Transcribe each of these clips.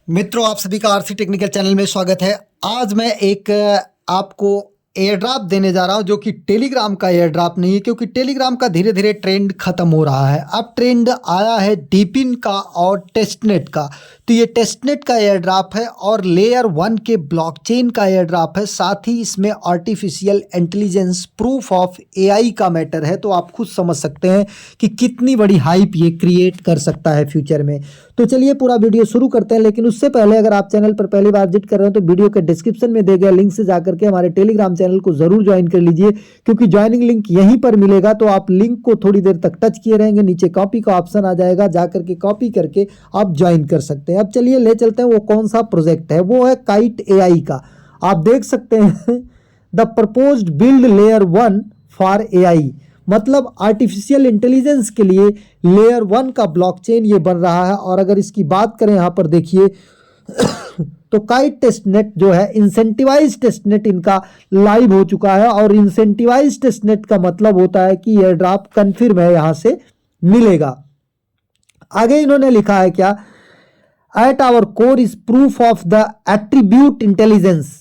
मित्रों, आप सभी का आरसी टेक्निकल चैनल में स्वागत है। आज मैं एक आपको एयर ड्रॉप देने जा रहा हूं जो कि टेलीग्राम का एयर ड्रॉप नहीं है, क्योंकि टेलीग्राम का धीरे धीरे ट्रेंड खत्म हो रहा है। अब ट्रेंड आया है डीपिन का और टेस्टनेट का। तो ये टेस्टनेट का एयर ड्रॉप है और लेयर 1 के ब्लॉकचेन का एयर ड्रॉप है। साथ ही इसमें artificial intelligence proof of AI का मैटर है। तो आप खुद समझ सकते हैं कि कितनी बड़ी हाइप ये क्रिएट कर सकता है फ्यूचर में। तो चलिए पूरा वीडियो शुरू करते हैं, लेकिन उससे पहले अगर आप चैनल पर पहली बार विजिट कर रहे हो तो वीडियो के डिस्क्रिप्शन में दिए गए लिंक से जाकर के हमारे टेलीग्राम चैनल को जरूर ज्वाइन कर लीजिए, क्योंकि ज्वाइनिंग लिंक यहीं पर मिलेगा। तो आप लिंक को थोड़ी देर तक टच किए रहेंगे, नीचे कॉपी का ऑप्शन आ जाएगा, जाकर के कॉपी करके आप ज्वाइन कर सकते हैं। अब चलिए ले चलते हैं वो कौन सा प्रोजेक्ट है। वो है काइट एआई का। आप देख सकते हैं the proposed build layer 1 for AI, मतलब आर्टिफिशियल इंटेलिजेंस के लिए लेयर 1 का ब्लॉकचेन ये बन रहा है। और अगर इसकी बात करें यहाँ पर देखिए तो काइट टेस्टनेट जो है इंसेंटिवाइज टेस्टनेट इनका लाइव हो चुका है। और इंसेंटिवाइज टेस्टनेट का मतलब होता है कि एयर ड्रॉप कन्फर्म है, यहां से मिलेगा। आगे इन्होंने लिखा है क्या, at our core is proof of the attribute intelligence,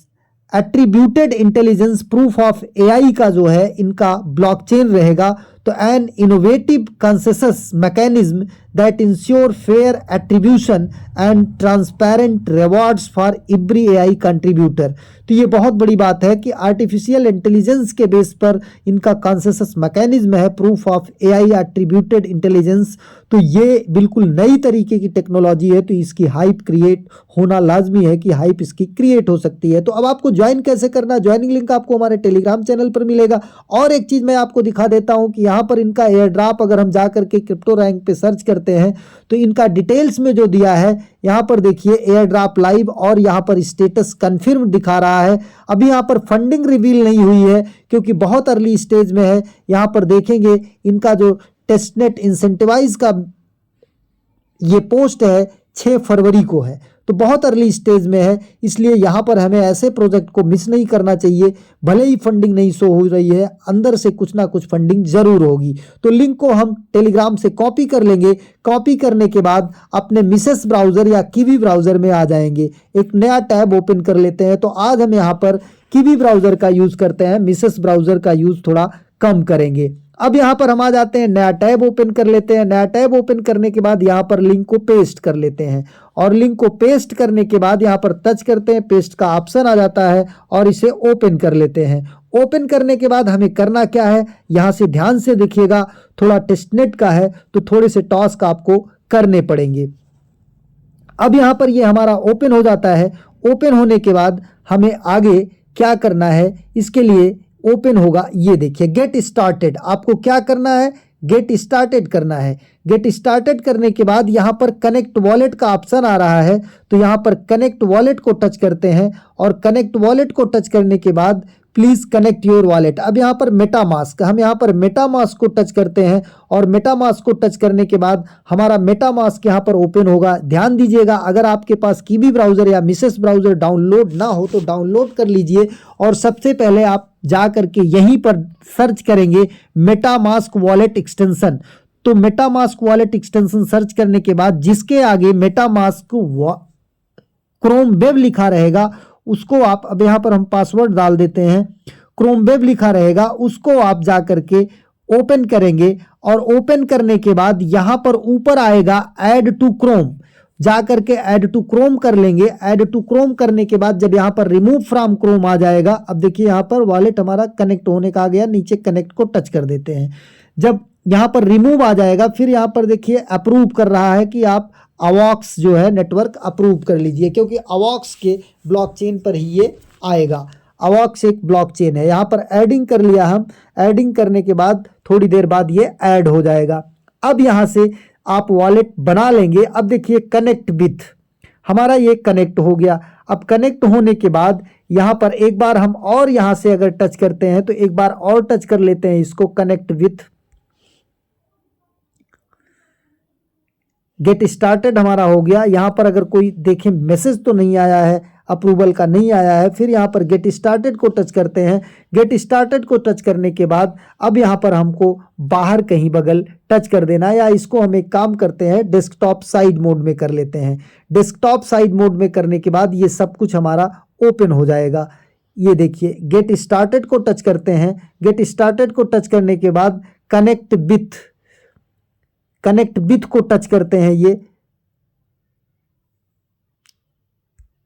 attributed intelligence proof of AI का जो है इनका ब्लॉकचेन रहेगा। तो an innovative consensus mechanism that ensure fair attribution and transparent rewards for every AI contributor. तो ये बहुत बड़ी बात है कि आर्टिफिशियल इंटेलिजेंस के बेस पर इनका कंसेंसस मैकेनिज्म है, proof of AI attributed intelligence. तो ये बिल्कुल नई तरीके की टेक्नोलॉजी है, तो इसकी हाइप क्रिएट होना लाजमी है कि हाइप इसकी क्रिएट हो सकती है। तो अब आपको ज्वाइन कैसे करना है, ज्वाइनिंग लिंक आपको हमारे टेलीग्राम चैनल पर मिलेगा। और एक चीज मैं आपको दिखा देता हूं कि यहाँ पर इनका एयर ड्रॉप अगर हम जाकर के क्रिप्टो रैंक पे सर्च करते हैं तो इनका डिटेल्स में जो दिया है, यहाँ पर देखिए एयर ड्रॉप लाइव और यहाँ पर स्टेटस कंफर्म दिखा रहा है। अभी यहाँ पर फंडिंग रिवील नहीं हुई है क्योंकि बहुत अर्ली स्टेज में है। यहाँ पर देखेंगे इनका जो टेस्टनेट इंसेंटिवाइज का ये पोस्ट है 6 फरवरी को है, तो बहुत अर्ली स्टेज में है। इसलिए यहाँ पर हमें ऐसे प्रोजेक्ट को मिस नहीं करना चाहिए। भले ही फंडिंग नहीं शो हो रही है, अंदर से कुछ ना कुछ फंडिंग जरूर होगी। तो लिंक को हम टेलीग्राम से कॉपी कर लेंगे। कॉपी करने के बाद अपने मिसेस ब्राउजर या कीवी ब्राउजर में आ जाएंगे। एक नया टैब ओपन कर लेते हैं। तो आज हम यहाँ पर कीवी ब्राउजर का यूज करते हैं, मिसेस ब्राउजर का यूज थोड़ा कम करेंगे। अब यहाँ पर हम आ जाते हैं, नया टैब ओपन कर लेते हैं। नया टैब ओपन करने के बाद यहाँ पर लिंक को पेस्ट कर लेते हैं और लिंक को पेस्ट करने के बाद यहाँ पर टच करते हैं, पेस्ट का ऑप्शन आ जाता है और इसे ओपन कर लेते हैं। ओपन करने के बाद हमें करना क्या है, यहाँ से ध्यान से देखिएगा, थोड़ा टेस्टनेट का है तो थोड़े से टास्क आपको करने पड़ेंगे। अब यहाँ पर ये हमारा ओपन हो जाता है। ओपन होने के बाद हमें आगे क्या करना है, इसके लिए ओपन होगा, ये देखिए गेट स्टार्टेड। आपको क्या करना है, गेट स्टार्टेड करना है। गेट स्टार्टेड करने के बाद यहाँ पर कनेक्ट वॉलेट का ऑप्शन आ रहा है, तो यहाँ पर कनेक्ट वॉलेट को टच करते हैं और कनेक्ट वॉलेट को टच करने के बाद प्लीज कनेक्ट योर वॉलेट। अब यहाँ पर मेटामास्क, हम यहाँ पर मेटामास्क को टच करते हैं और मेटामास्क को टच करने के बाद हमारा मेटामास्क यहाँ पर ओपन होगा। ध्यान दीजिएगा, अगर आपके पास कीवी ब्राउजर या मिसेस ब्राउजर डाउनलोड ना हो तो डाउनलोड कर लीजिए। और सबसे पहले आप जा करके यहीं पर सर्च करेंगे मेटामास्क वॉलेट एक्सटेंशन। तो मेटामास्क वॉलेट एक्सटेंशन सर्च करने के बाद जिसके आगे मेटामास्क क्रोम वेब लिखा रहेगा उसको आप, अब यहाँ पर हम पासवर्ड डाल देते हैं, क्रोम वेब लिखा रहेगा उसको आप जा करके ओपन करेंगे। और ओपन करने के बाद यहाँ पर ऊपर आएगा ऐड टू क्रोम, जा करके ऐड टू क्रोम कर लेंगे। ऐड टू क्रोम करने के बाद जब यहाँ पर रिमूव फ्रॉम क्रोम आ जाएगा, अब देखिए यहाँ पर वॉलेट हमारा कनेक्ट होने का आ गया, नीचे कनेक्ट को टच कर देते हैं। जब यहाँ पर रिमूव आ जाएगा फिर यहाँ पर देखिए अप्रूव कर रहा है कि आप अवॉक्स जो है नेटवर्क अप्रूव कर लीजिए, क्योंकि अवॉक्स के ब्लॉकचेन पर ही ये आएगा। अवॉक्स एक ब्लॉकचेन है। यहाँ पर एडिंग कर लिया हम, एडिंग करने के बाद थोड़ी देर बाद ये ऐड हो जाएगा। अब यहाँ से आप वॉलेट बना लेंगे। अब देखिए कनेक्ट विथ, हमारा ये कनेक्ट हो गया। अब कनेक्ट होने के बाद यहाँ पर एक बार हम और यहाँ से अगर टच करते हैं तो एक बार और टच कर लेते हैं इसको, कनेक्ट विथ, गेट स्टार्टेड हमारा हो गया। यहाँ पर अगर कोई देखें मैसेज तो नहीं आया है, अप्रूवल का नहीं आया है। फिर यहाँ पर गेट स्टार्टेड को टच करते हैं। गेट स्टार्टेड को टच करने के बाद अब यहाँ पर हमको बाहर कहीं बगल टच कर देना है, या इसको हम एक काम करते हैं डेस्कटॉप साइड मोड में कर लेते हैं। डेस्कटॉप साइड मोड में करने के बाद ये सब कुछ हमारा ओपन हो जाएगा। ये देखिए गेट स्टार्टेड को टच करते हैं। गेट स्टार्टेड को टच करने के बाद कनेक्ट विथ को टच करते हैं। ये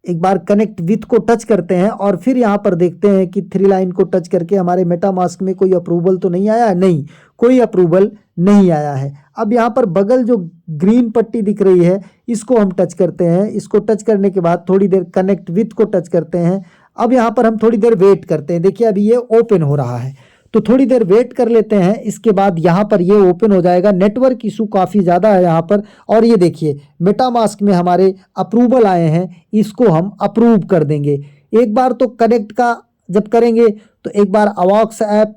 एक बार कनेक्ट विथ को टच करते हैं और फिर यहाँ पर देखते हैं कि 3 लाइन को टच करके हमारे मेटामास्क में कोई अप्रूवल तो नहीं आया है। नहीं, कोई अप्रूवल नहीं आया है। अब यहाँ पर बगल जो ग्रीन पट्टी दिख रही है इसको हम टच करते हैं। इसको टच करने के बाद थोड़ी देर कनेक्ट विथ को टच करते हैं। अब यहाँ पर हम थोड़ी देर वेट करते हैं। देखिए अभी ये ओपन हो रहा है, तो थोड़ी देर वेट कर लेते हैं। इसके बाद यहाँ पर ये ओपन हो जाएगा। नेटवर्क इशू काफ़ी ज़्यादा है यहाँ पर, और ये देखिए मेटामास्क में हमारे अप्रूवल आए हैं, इसको हम अप्रूव कर देंगे। एक बार तो कनेक्ट का जब करेंगे तो एक बार अवॉक्स ऐप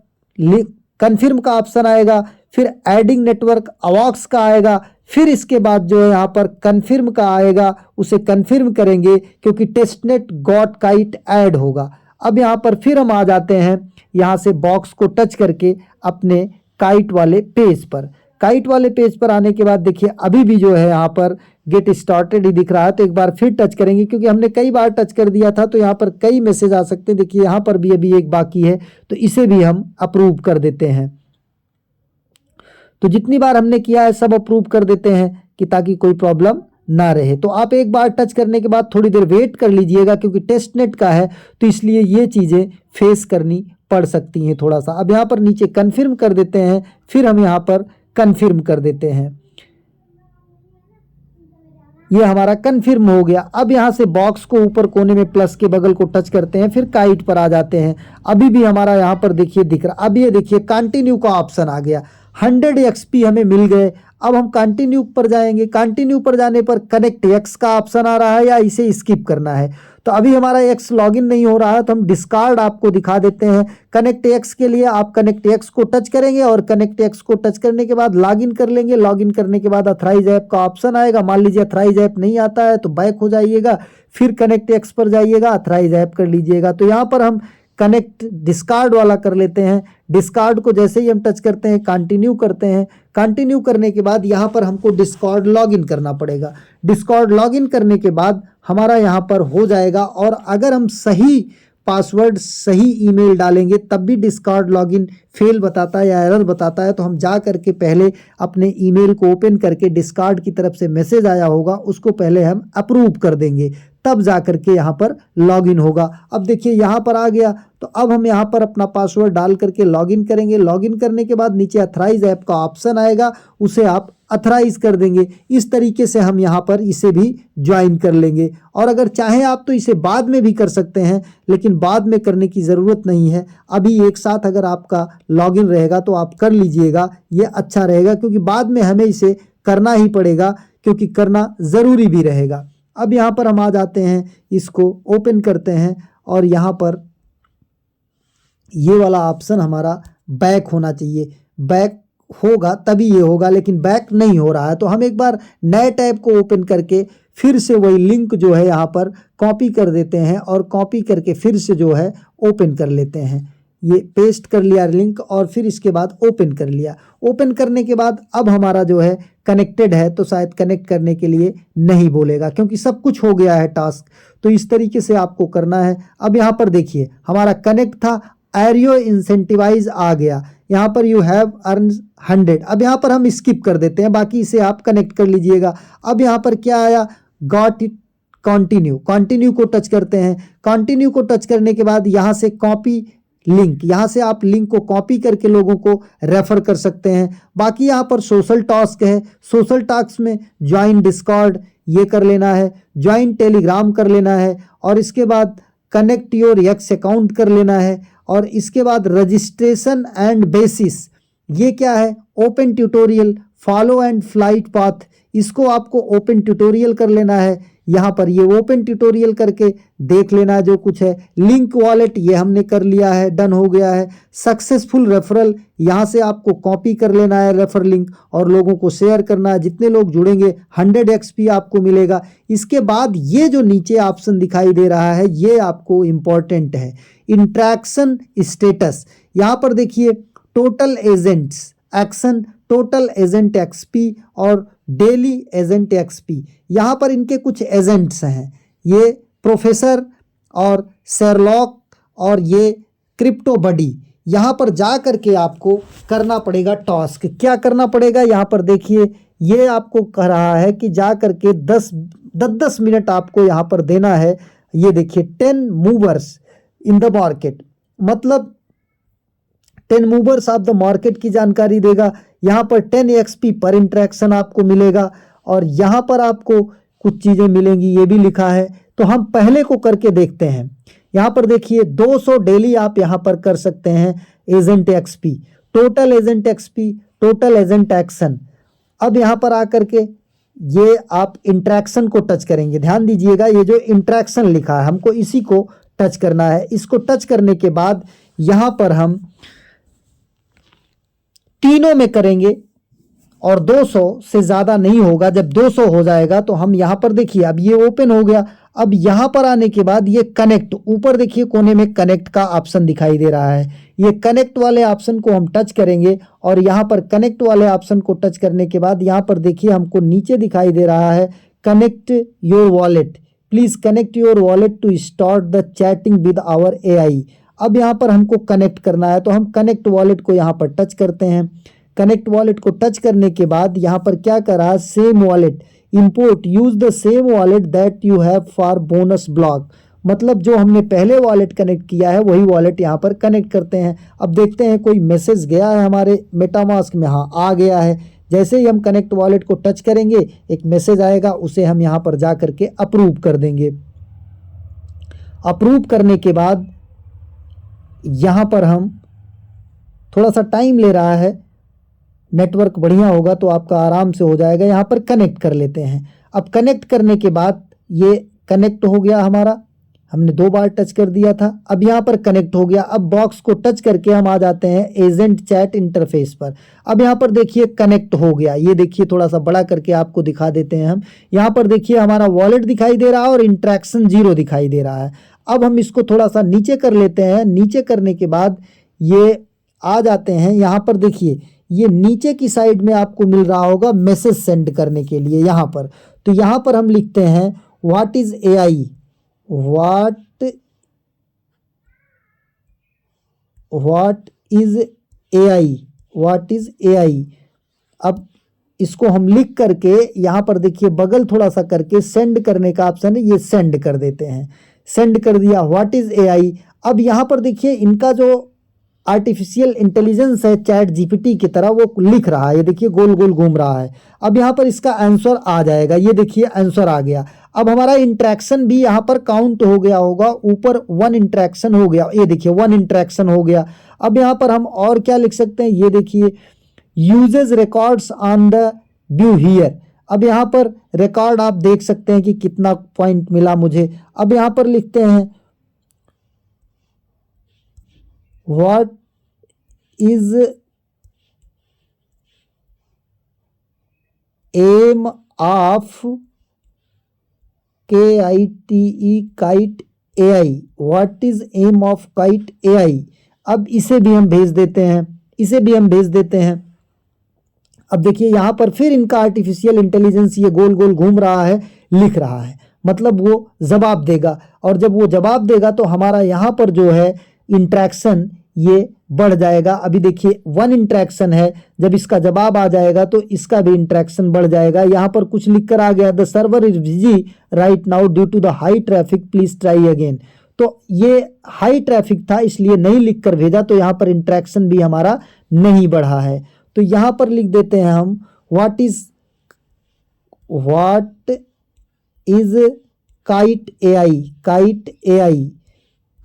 कन्फर्म का ऑप्शन आएगा, फिर एडिंग नेटवर्क अवॉक्स का आएगा, फिर इसके बाद जो है यहाँ पर कन्फर्म का आएगा, उसे कन्फर्म करेंगे क्योंकि टेस्टनेट गॉट काइट ऐड होगा। अब यहाँ पर फिर हम आ जाते हैं यहाँ से बॉक्स को टच करके अपने काइट वाले पेज पर। काइट वाले पेज पर आने के बाद देखिए अभी भी जो है यहाँ पर गेट स्टार्टेड ही दिख रहा है, तो एक बार फिर टच करेंगे क्योंकि हमने कई बार टच कर दिया था, तो यहाँ पर कई मैसेज आ सकते हैं। देखिए यहाँ पर भी अभी एक बाकी है, तो इसे भी हम अप्रूव कर देते हैं। तो जितनी बार हमने किया है सब अप्रूव कर देते हैं कि ताकि कोई प्रॉब्लम ना रहे। तो आप एक बार टच करने के बाद थोड़ी देर वेट कर लीजिएगा क्योंकि टेस्टनेट का है, तो इसलिए ये चीज़ें फेस करनी पड़ सकती हैं थोड़ा सा। अब यहाँ पर नीचे कन्फर्म कर देते हैं, फिर हम यहाँ पर कन्फर्म कर देते हैं। ये हमारा कन्फर्म हो गया। अब यहाँ से बॉक्स को ऊपर कोने में प्लस के बगल को टच करते हैं, फिर काइट पर आ जाते हैं। अभी भी हमारा यहाँ पर देखिए दिख रहा, अब ये देखिए कंटिन्यू का ऑप्शन आ गया। 100 XP हमें मिल गए। अब हम कंटिन्यू पर जाएंगे। कंटिन्यू पर जाने पर कनेक्ट एक्स का ऑप्शन आ रहा है या इसे स्किप करना है। तो अभी हमारा एक्स लॉगिन नहीं हो रहा है, तो हम डिस्कार्ड आपको दिखा देते हैं। कनेक्ट एक्स के लिए आप कनेक्ट एक्स को टच करेंगे और कनेक्ट एक्स को टच करने के बाद लॉगिन कर लेंगे। लॉगिन करने के बाद अथराइज ऐप का ऑप्शन आएगा। मान लीजिए अथराइज ऐप नहीं आता है तो बैक हो जाइएगा, फिर कनेक्ट एक्स पर जाइएगा, अथराइज ऐप कर लीजिएगा। तो यहाँ पर हम कनेक्ट डिस्कार्ड वाला कर लेते हैं। डिस्कार्ड को जैसे ही हम टच करते हैं कंटिन्यू करते हैं। कंटिन्यू करने के बाद यहाँ पर हमको डिस्कॉर्ड लॉगिन करना पड़ेगा। डिस्कॉर्ड लॉगिन करने के बाद हमारा यहाँ पर हो जाएगा, और अगर हम सही पासवर्ड सही ईमेल डालेंगे तब भी डिस्कॉर्ड लॉगिन फेल बताता है या एरर बताता है। तो हम जा करके पहले अपने ईमेल को ओपन करके डिस्कॉर्ड की तरफ से मैसेज आया होगा उसको पहले हम अप्रूव कर देंगे, तब जा करके यहाँ पर लॉगिन होगा। अब देखिए यहाँ पर आ गया, तो अब हम यहाँ पर अपना पासवर्ड डाल करके लॉगिन करेंगे। लॉगिन करने के बाद नीचे अथराइज ऐप का ऑप्शन आएगा, उसे आप अथराइज कर देंगे। इस तरीके से हम यहाँ पर इसे भी ज्वाइन कर लेंगे, और अगर चाहें आप तो इसे बाद में भी कर सकते हैं, लेकिन बाद में करने की ज़रूरत नहीं है। अभी एक साथ अगर आपका लॉगिन रहेगा तो आप कर लीजिएगा, ये अच्छा रहेगा, क्योंकि बाद में हमें इसे करना ही पड़ेगा, क्योंकि करना ज़रूरी भी रहेगा। अब यहाँ पर हम आ जाते हैं, इसको ओपन करते हैं, और यहाँ पर ये वाला ऑप्शन हमारा बैक होना चाहिए। बैक होगा तभी ये होगा, लेकिन बैक नहीं हो रहा है। तो हम एक बार नए टैब को ओपन करके फिर से वही लिंक जो है यहाँ पर कॉपी कर देते हैं, और कॉपी करके फिर से जो है ओपन कर लेते हैं। ये पेस्ट कर लिया लिंक, और फिर इसके बाद ओपन कर लिया। ओपन करने के बाद अब हमारा जो है कनेक्टेड है, तो शायद कनेक्ट करने के लिए नहीं बोलेगा, क्योंकि सब कुछ हो गया है टास्क। तो इस तरीके से आपको करना है। अब यहाँ पर देखिए हमारा कनेक्ट था, एरियो इंसेंटिवाइज आ गया। यहाँ पर यू हैव अर्न 100। अब यहाँ पर हम स्किप कर देते हैं, बाकी इसे आप कनेक्ट कर लीजिएगा। अब यहाँ पर क्या आया, गॉट इट कंटिन्यू। कंटिन्यू को टच करते हैं। कंटिन्यू को टच करने के बाद यहाँ से कॉपी लिंक, यहाँ से आप लिंक को कॉपी करके लोगों को रेफर कर सकते हैं। बाकी यहाँ पर सोशल टास्क है। सोशल टास्क में ज्वाइन डिस्कॉर्ड ये कर लेना है, ज्वाइन टेलीग्राम कर लेना है, और इसके बाद कनेक्ट योर एक्स अकाउंट कर लेना है, और इसके बाद रजिस्ट्रेशन एंड बेसिस, ये क्या है, open tutorial, follow and flight path, इसको आपको ओपन ट्यूटोरियल कर लेना है। यहाँ पर ये ओपन ट्यूटोरियल करके देख लेना जो कुछ है। लिंक वॉलेट ये हमने कर लिया है, डन हो गया है। सक्सेसफुल रेफरल, यहाँ से आपको कॉपी कर लेना है रेफर लिंक और लोगों को शेयर करना है। जितने लोग जुड़ेंगे 100 XP आपको मिलेगा। इसके बाद ये जो नीचे ऑप्शन दिखाई दे रहा है ये आपको इम्पॉर्टेंट है, इंट्रैक्शन स्टेटस। यहाँ पर देखिए total agents action, total agent XP और डेली एजेंट XP। यहाँ पर इनके कुछ एजेंट्स हैं, ये प्रोफेसर और शेरलॉक और ये क्रिप्टो बडी। यहाँ पर जा करके आपको करना पड़ेगा टास्क। क्या करना पड़ेगा, यहाँ पर देखिए ये आपको कह रहा है कि जा करके 10 मिनट आपको यहाँ पर देना है। ये देखिए 10 मूवर्स इन द मार्केट, मतलब 10 मूवर्स ऑफ द मार्केट की जानकारी देगा। यहाँ पर 10 XP पर इंट्रैक्शन आपको मिलेगा और यहाँ पर आपको कुछ चीज़ें मिलेंगी, ये भी लिखा है। तो हम पहले को करके देखते हैं। यहाँ पर देखिए 200 डेली आप यहाँ पर कर सकते हैं agent XP, total agent XP, total agent action. अब यहाँ पर आकर के ये आप इंट्रैक्शन को टच करेंगे। ध्यान दीजिएगा ये जो इंट्रैक्शन लिखा है हमको इसी को टच करना है। इसको टच करने के बाद यहाँ पर हम तीनों में करेंगे और 200 से ज़्यादा नहीं होगा। जब 200 हो जाएगा तो हम यहाँ पर देखिए अब ये ओपन हो गया। अब यहाँ पर आने के बाद ये कनेक्ट, ऊपर देखिए कोने में कनेक्ट का ऑप्शन दिखाई दे रहा है। ये कनेक्ट वाले ऑप्शन को हम टच करेंगे और यहाँ पर कनेक्ट वाले ऑप्शन को टच करने के बाद यहाँ पर देखिए हमको नीचे दिखाई दे रहा है connect your wallet, please connect your wallet to start the chatting with our AI। अब यहाँ पर हमको कनेक्ट करना है तो हम कनेक्ट वॉलेट को यहाँ पर टच करते हैं। कनेक्ट वॉलेट को टच करने के बाद यहाँ पर क्या कर रहा है, same wallet import, use the same wallet that you have for bonus block, मतलब जो हमने पहले वॉलेट कनेक्ट किया है वही वॉलेट यहाँ पर कनेक्ट करते हैं। अब देखते हैं कोई मैसेज गया है हमारे मेटामास्क में। हाँ आ गया है। जैसे ही हम कनेक्ट वॉलेट को टच करेंगे एक मैसेज आएगा, उसे हम यहाँ पर जा करके अप्रूव कर देंगे। अप्रूव करने के बाद यहाँ पर हम थोड़ा सा टाइम ले रहा है, नेटवर्क बढ़िया होगा तो आपका आराम से हो जाएगा। यहाँ पर कनेक्ट कर लेते हैं। अब कनेक्ट करने के बाद ये कनेक्ट हो गया हमारा, हमने 2 बार टच कर दिया था। अब यहाँ पर कनेक्ट हो गया। अब बॉक्स को टच करके हम आ जाते हैं एजेंट चैट इंटरफेस पर। अब यहाँ पर देखिए कनेक्ट हो गया। ये देखिए थोड़ा सा बड़ा करके आपको दिखा देते हैं हम। यहाँ पर देखिए हमारा वॉलेट दिखाई दे रहा है और इंट्रैक्शन 0 दिखाई दे रहा है। अब हम इसको थोड़ा सा नीचे कर लेते हैं। नीचे करने के बाद ये आ जाते हैं। यहाँ पर देखिए ये नीचे की साइड में आपको मिल रहा होगा मैसेज सेंड करने के लिए यहाँ पर। तो यहाँ पर हम लिखते हैं what is AI, what is AI। अब इसको हम लिख करके यहाँ पर देखिए बगल थोड़ा सा करके सेंड करने का ऑप्शन है, ये सेंड कर देते हैं। सेंड कर दिया व्हाट इज AI। अब यहाँ पर देखिए इनका जो आर्टिफिशियल इंटेलिजेंस है चैट GPT की तरह वो लिख रहा है। ये देखिए गोल गोल घूम रहा है। अब यहाँ पर इसका आंसर आ जाएगा। ये देखिए आंसर आ गया। अब हमारा इंट्रैक्शन भी यहाँ पर काउंट हो गया होगा। ऊपर 1 इंट्रैक्शन हो गया। ये देखिए 1 इंट्रैक्शन हो गया। अब यहाँ पर हम और क्या लिख सकते हैं, ये देखिए usage records on the view here. अब यहाँ पर रिकॉर्ड आप देख सकते हैं कि कितना पॉइंट मिला मुझे। अब यहाँ पर लिखते हैं what is aim of KITE Kite AI, what is aim of Kite AI। अब इसे भी हम भेज देते हैं, इसे भी हम भेज देते हैं। अब देखिए यहाँ पर फिर इनका आर्टिफिशियल इंटेलिजेंस ये गोल गोल घूम रहा है, लिख रहा है, मतलब वो जवाब देगा। और जब वो जवाब देगा तो हमारा यहाँ पर जो है इंट्रैक्शन ये बढ़ जाएगा। अभी देखिए 1 इंट्रैक्शन है, जब इसका जवाब आ जाएगा तो इसका भी इंट्रैक्शन बढ़ जाएगा। यहाँ पर कुछ लिख कर आ गया the server is busy right now due to the high traffic please try again. तो ये हाई ट्रैफिक था इसलिए नहीं लिख कर भेजा, तो यहाँ पर इंट्रैक्शन भी हमारा नहीं बढ़ा है। तो यहाँ पर लिख देते हैं हम व्हाट इज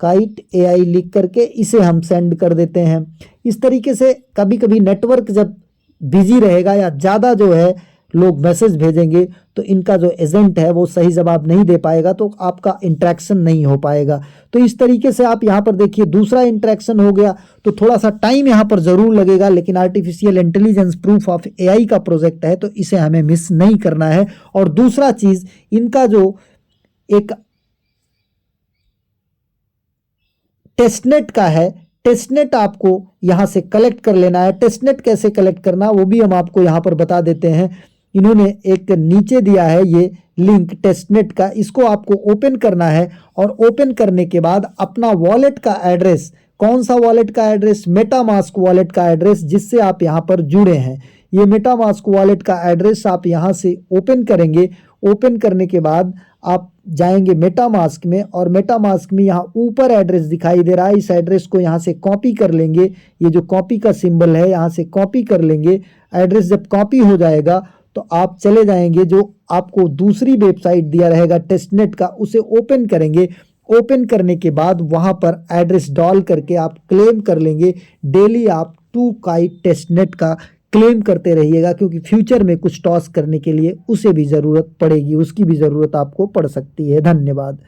काइट AI लिख करके इसे हम सेंड कर देते हैं। इस तरीके से कभी कभी नेटवर्क जब बिजी रहेगा या ज़्यादा जो है लोग मैसेज भेजेंगे तो तो इनका जो एजेंट है वो सही जवाब नहीं दे पाएगा, तो आपका इंटरेक्शन नहीं हो पाएगा। तो इस तरीके से आप यहाँ पर देखिए दूसरा इंटरेक्शन हो गया, तो थोड़ा सा टाइम यहाँ पर जरूर लगेगा, लेकिन artificial intelligence proof of AI का प्रोजेक्ट है, तो इसे हमें मिस नहीं करना है। और दूसरा चीज, इनका जो एक टेस्टनेट का है, टेस्टनेट आपको यहां से कलेक्ट कर लेना है। टेस्टनेट कैसे कलेक्ट करना वो भी हम आपको यहां पर बता देते हैं। इन्होंने एक नीचे दिया है ये लिंक टेस्टनेट का, इसको आपको ओपन करना है और ओपन करने के बाद अपना वॉलेट का एड्रेस, कौन सा वॉलेट का एड्रेस, मेटामास्क वॉलेट का एड्रेस जिससे आप यहां पर जुड़े हैं, ये मेटामास्क वॉलेट का एड्रेस आप यहां से ओपन करेंगे। ओपन करने के बाद आप जाएंगे मेटामास्क में, और मेटामास्क में यहाँ ऊपर एड्रेस दिखाई दे रहा है, इस एड्रेस को यहाँ से कॉपी कर लेंगे। ये जो कॉपी का सिंबल है यहाँ से कॉपी कर लेंगे। एड्रेस जब कॉपी हो जाएगा तो आप चले जाएंगे, जो आपको दूसरी वेबसाइट दिया रहेगा टेस्टनेट का, उसे ओपन करेंगे। ओपन करने के बाद वहाँ पर एड्रेस डाल करके आप क्लेम कर लेंगे। डेली आप 2Kite टेस्टनेट का क्लेम करते रहिएगा, क्योंकि फ्यूचर में कुछ टॉस करने के लिए उसे भी ज़रूरत पड़ेगी, उसकी भी ज़रूरत आपको पड़ सकती है। धन्यवाद।